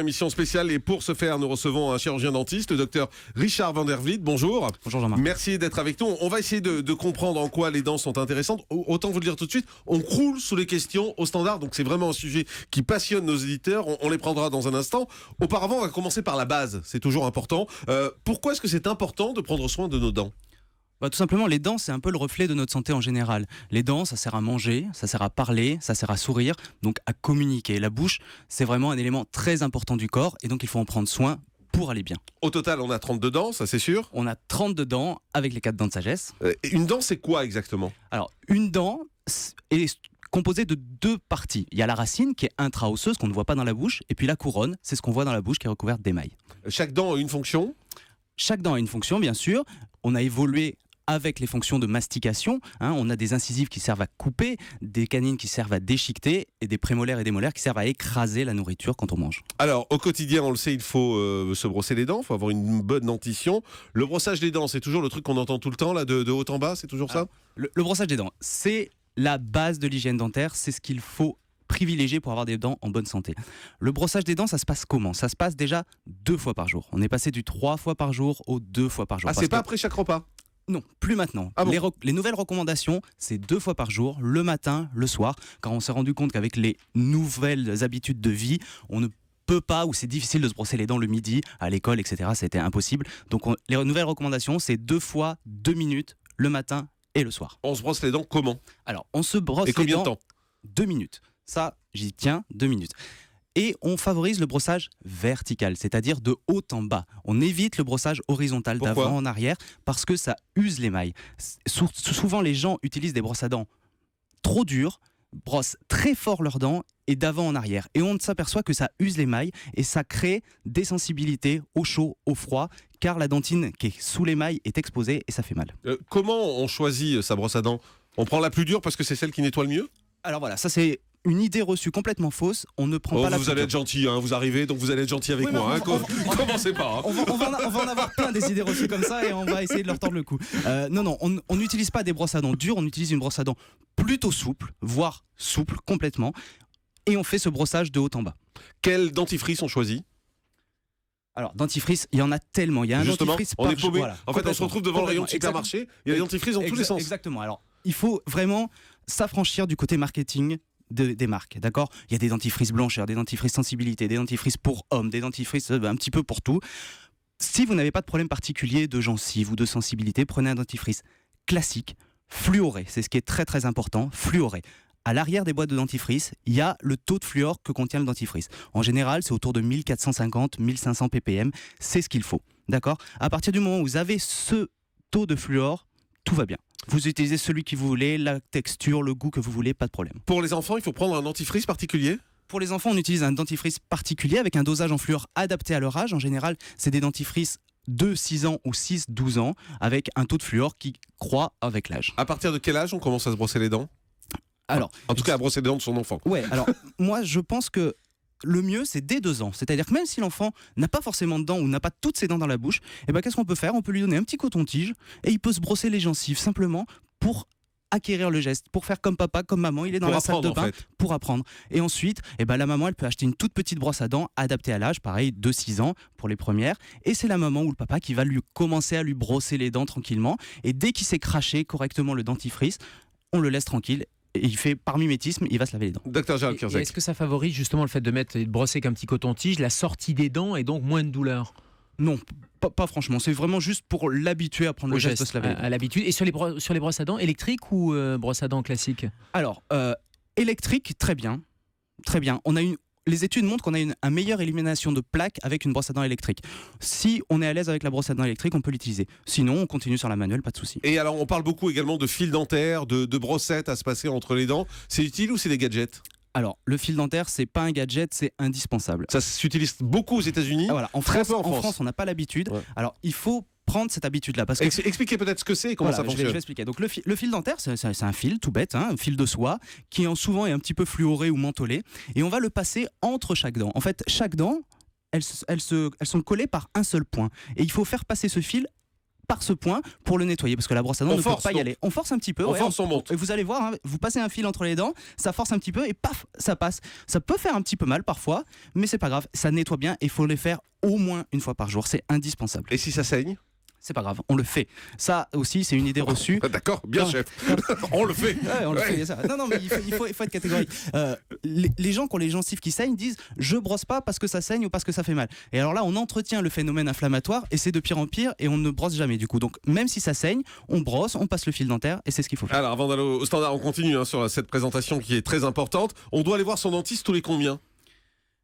Émission spéciale et pour ce faire, nous recevons un chirurgien dentiste, le docteur Richard van der Vliet. Bonjour. Bonjour Jean-Marc. Merci d'être avec nous. On va essayer de comprendre en quoi les dents sont intéressantes. Autant vous le dire tout de suite, on croule sous les questions au standard, donc c'est vraiment un sujet qui passionne nos éditeurs. On les prendra dans un instant. Auparavant, on va commencer par la base. C'est toujours important. Pourquoi est-ce que c'est important de prendre soin de nos dents ? Tout simplement, les dents, c'est un peu le reflet de notre santé en général. Les dents, ça sert à manger, ça sert à parler, ça sert à sourire, donc à communiquer. La bouche, c'est vraiment un élément très important du corps et donc il faut en prendre soin pour aller bien. Au total, on a 32 dents, ça c'est sûr. On a 32 dents avec les 4 dents de sagesse. Une dent, c'est quoi exactement ? Alors, une dent est composée de 2 parties. Il y a la racine qui est intra-osseuse, qu'on ne voit pas dans la bouche, et puis la couronne, c'est ce qu'on voit dans la bouche qui est recouverte d'émail. Chaque dent a une fonction ? Chaque dent a une fonction, bien sûr. On a évolué avec les fonctions de mastication, on a des incisives qui servent à couper, des canines qui servent à déchiqueter et des prémolaires et des molaires qui servent à écraser la nourriture quand on mange. Alors, au quotidien, on le sait, il faut se brosser les dents, il faut avoir une bonne dentition. Le brossage des dents, c'est toujours le truc qu'on entend tout le temps, là, de haut en bas, c'est toujours ça ? Le brossage des dents, c'est la base de l'hygiène dentaire, c'est ce qu'il faut privilégier pour avoir des dents en bonne santé. Le brossage des dents, ça se passe comment ? Ça se passe déjà 2 fois par jour. On est passé du 3 fois par jour au 2 fois par jour. Ah, c'est pas après chaque repas ? Non, plus maintenant. Ah bon ? Les nouvelles recommandations, c'est 2 fois par jour, le matin, le soir, car on s'est rendu compte qu'avec les nouvelles habitudes de vie, on ne peut pas, ou c'est difficile de se brosser les dents le midi, à l'école, etc. C'était impossible. Donc les nouvelles recommandations, c'est 2 fois 2 minutes, le matin et le soir. On se brosse les dents comment ? Alors, on se brosse et combien de temps ? 2 minutes. Ça, j'y tiens, 2 minutes. Et on favorise le brossage vertical, c'est-à-dire de haut en bas. On évite le brossage horizontal d'avant en arrière parce que ça use l'émail. Souvent, les gens utilisent des brosses à dents trop dures, brossent très fort leurs dents et d'avant en arrière. Et on s'aperçoit que ça use l'émail et ça crée des sensibilités au chaud, au froid, car la dentine qui est sous l'émail est exposée et ça fait mal. Comment on choisit sa brosse à dents ? On prend la plus dure parce que c'est celle qui nettoie le mieux ? Alors voilà, ça c'est une idée reçue complètement fausse. On ne prend pas la. Vous allez être gentil, vous arrivez, donc vous allez être gentil avec moi. Commencez pas. On va en avoir plein des idées reçues comme ça et on va essayer de leur tordre le cou. Non, on n'utilise pas des brosses à dents dures, on utilise une brosse à dents plutôt souple, voire souple complètement, et on fait ce brossage de haut en bas. Quel dentifrice on choisit ? Alors, dentifrice, il y en a tellement. Il y a un dentifrice on par est paumé. voilà, en fait, on se retrouve devant le rayon de supermarché. Il y a des dentifrices dans tous les sens. Exactement. Alors, il faut vraiment s'affranchir du côté marketing des marques, d'accord ? Il y a des dentifrices blancheur, des dentifrices sensibilité, des dentifrices pour hommes, des dentifrices un petit peu pour tout. Si vous n'avez pas de problème particulier de gencive ou de sensibilité, prenez un dentifrice classique, fluoré. C'est ce qui est très très important, fluoré. À l'arrière des boîtes de dentifrice, il y a le taux de fluor que contient le dentifrice. En général, c'est autour de 1450-1500 ppm. C'est ce qu'il faut, d'accord ? À partir du moment où vous avez ce taux de fluor, tout va bien. Vous utilisez celui que vous voulez, la texture, le goût que vous voulez, pas de problème. Pour les enfants, il faut prendre un dentifrice particulier ? Pour les enfants, on utilise un dentifrice particulier avec un dosage en fluor adapté à leur âge. En général, c'est des dentifrices de 6 ans ou 6-12 ans avec un taux de fluor qui croît avec l'âge. À partir de quel âge on commence à se brosser les dents ? Alors, en tout cas, à brosser les dents de son enfant. Ouais, alors moi je pense que le mieux c'est dès 2 ans. C'est-à-dire que même si l'enfant n'a pas forcément de dents ou n'a pas toutes ses dents dans la bouche, qu'est-ce qu'on peut faire ? On peut lui donner un petit coton-tige et il peut se brosser les gencives simplement pour acquérir le geste, pour faire comme papa, comme maman, il est dans la salle de bain pour apprendre. Et ensuite, la maman, elle peut acheter une toute petite brosse à dents adaptée à l'âge, pareil, de 6 ans pour les premières. Et c'est la maman ou le papa qui va lui commencer à lui brosser les dents tranquillement. Et dès qu'il s'est craché correctement le dentifrice, on le laisse tranquille. Et il fait par mimétisme, il va se laver les dents. Docteur Gérald Kierzek. Est-ce que ça favorise justement le fait de brosser avec un petit coton-tige, la sortie des dents et donc moins de douleur ? Non, pas franchement. C'est vraiment juste pour l'habituer à prendre le geste de se laver. À l'habitude. Et sur les brosses à dents électriques ou brosses à dents classiques ? Alors, électrique, très bien. Très bien. Les études montrent qu'on a une meilleure élimination de plaques avec une brosse à dents électrique. Si on est à l'aise avec la brosse à dents électrique, on peut l'utiliser. Sinon, on continue sur la manuelle, pas de souci. Et alors, on parle beaucoup également de fil dentaire, de brossettes à se passer entre les dents. C'est utile ou c'est des gadgets ? Alors, le fil dentaire, c'est pas un gadget, c'est indispensable. Ça s'utilise beaucoup aux États-Unis. Voilà. En France, on n'a pas l'habitude. Ouais. Alors, il faut prendre cette habitude-là. Parce que... Expliquez peut-être ce que c'est et comment ça fonctionne. Je vais expliquer. Donc le fil dentaire, c'est un fil tout bête, un fil de soie, qui souvent est un petit peu fluoré ou mentholé, et on va le passer entre chaque dent. En fait, chaque dent, elles sont collées par un seul point. Et il faut faire passer ce fil par ce point pour le nettoyer parce que la brosse à dents On ne peut force, pas y donc. aller. On force un petit peu. On ouais, force, on monte. Et vous allez voir, hein, vous passez un fil entre les dents, ça force un petit peu et paf, ça passe. Ça peut faire un petit peu mal parfois, mais c'est pas grave, ça nettoie bien et il faut les faire au moins une fois par jour, c'est indispensable. Et si ça saigne? C'est pas grave, on le fait. Ça aussi, c'est une idée reçue. D'accord, bien Non. chef. On le fait. Ouais, on le Ouais. fait, il y a ça. Non, mais il faut être catégorique. Les gens qui ont les gencives qui saignent disent je brosse pas parce que ça saigne ou parce que ça fait mal. Et alors là, on entretient le phénomène inflammatoire et c'est de pire en pire et on ne brosse jamais du coup. Donc même si ça saigne, on brosse, on passe le fil dentaire et c'est ce qu'il faut faire. Alors, avant d'aller au standard, on continue sur cette présentation qui est très importante. On doit aller voir son dentiste tous les combien?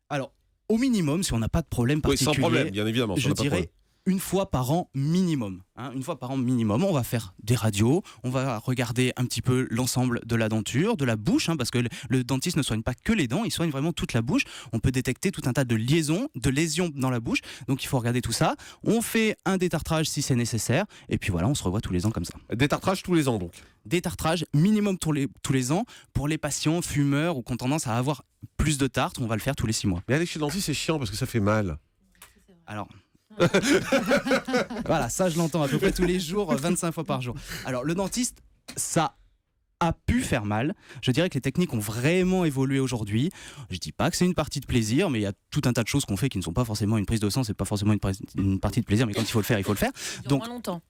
Alors, au minimum, si on n'a pas de problème Oui, particulier, sans problème, bien évidemment. si je on n'a pas de dirais une fois par an minimum. Une fois par an minimum, on va faire des radios, on va regarder un petit peu l'ensemble de la denture, de la bouche, parce que le dentiste ne soigne pas que les dents, il soigne vraiment toute la bouche. On peut détecter tout un tas de lésions dans la bouche, donc il faut regarder tout ça. On fait un détartrage si c'est nécessaire, et puis voilà, on se revoit tous les ans comme ça. problème. Détartrage tous les ans donc. Détartrage minimum tous les ans. Pour les patients fumeurs ou qui ont tendance à avoir plus de tartre, on va le faire tous les 6 mois. Mais aller chez le dentiste, c'est chiant parce que ça fait mal. Alors... voilà, ça je l'entends à peu près tous les jours, 25 fois par jour. Alors le dentiste, ça a pu faire mal. Je dirais que les techniques ont vraiment évolué aujourd'hui. Je dis pas que c'est une partie de plaisir, mais il y a tout un tas de choses qu'on fait qui ne sont pas forcément une prise de sang, c'est pas forcément une partie de plaisir, mais quand il faut le faire, il faut le faire. Donc moins longtemps.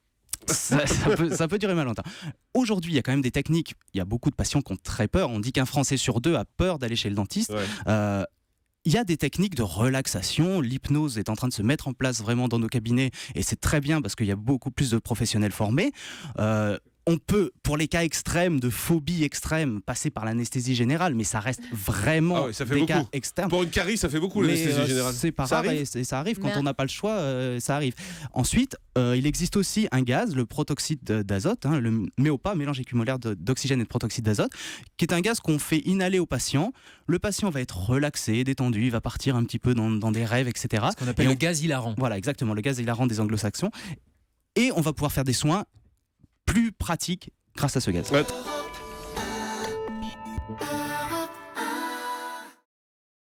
Ça peut durer mal longtemps. Aujourd'hui, il y a quand même des techniques. Il y a beaucoup de patients qui ont très peur. On dit qu'un Français sur 2 a peur d'aller chez le dentiste. Ouais. Il y a des techniques de relaxation. L'hypnose est en train de se mettre en place vraiment dans nos cabinets et c'est très bien parce qu'il y a beaucoup plus de professionnels formés. On peut, pour les cas extrêmes, de phobie extrême, passer par l'anesthésie générale, mais ça reste vraiment Ah ouais, ça fait des beaucoup. cas extrêmes. Pour une carie, ça fait beaucoup Mais, l'anesthésie générale. c'est pas Ça rare arrive et ça arrive quand Mais- on n'a pas le choix, ça arrive. Ensuite, il existe aussi un gaz, le protoxyde d'azote, le MEOPA, mélange équimolaire d'oxygène et de protoxyde d'azote, qui est un gaz qu'on fait inhaler au patient. Le patient va être relaxé, détendu, il va partir un petit peu dans des rêves, etc. Ce qu'on appelle Et le on- gaz hilarant. Voilà, exactement, le gaz hilarant des anglo-saxons. Et on va pouvoir faire des soins plus pratiques grâce à ce gaz. Ouais.